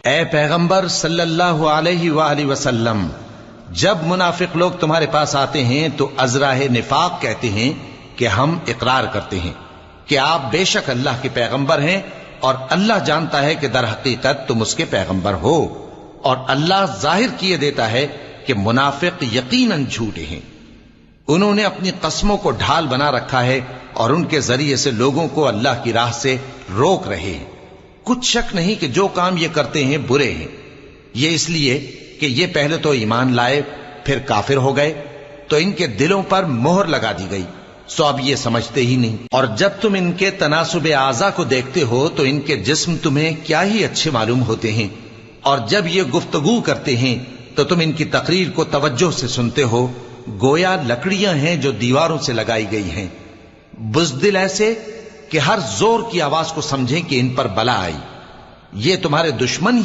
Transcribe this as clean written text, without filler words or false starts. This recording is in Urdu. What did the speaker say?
اے پیغمبر صلی اللہ علیہ وآلہ وسلم، جب منافق لوگ تمہارے پاس آتے ہیں تو ازراہ نفاق کہتے ہیں کہ ہم اقرار کرتے ہیں کہ آپ بے شک اللہ کے پیغمبر ہیں، اور اللہ جانتا ہے کہ در حقیقت تم اس کے پیغمبر ہو، اور اللہ ظاہر کیے دیتا ہے کہ منافق یقیناً جھوٹے ہیں۔ انہوں نے اپنی قسموں کو ڈھال بنا رکھا ہے اور ان کے ذریعے سے لوگوں کو اللہ کی راہ سے روک رہے ہیں۔ کچھ شک نہیں کہ جو کام یہ کرتے ہیں برے ہیں، یہ اس لیے کہ یہ پہلے تو ایمان لائے پھر کافر ہو گئے، تو ان کے دلوں پر مہر لگا دی گئی، سو اب یہ سمجھتے ہی نہیں۔ اور جب تم ان کے تناسب اعضاء کو دیکھتے ہو تو ان کے جسم تمہیں کیا ہی اچھے معلوم ہوتے ہیں، اور جب یہ گفتگو کرتے ہیں تو تم ان کی تقریر کو توجہ سے سنتے ہو، گویا لکڑیاں ہیں جو دیواروں سے لگائی گئی ہیں، بزدل ایسے کہ ہر زور کی آواز کو سمجھیں کہ ان پر بلا آئی۔ یہ تمہارے دشمن ہی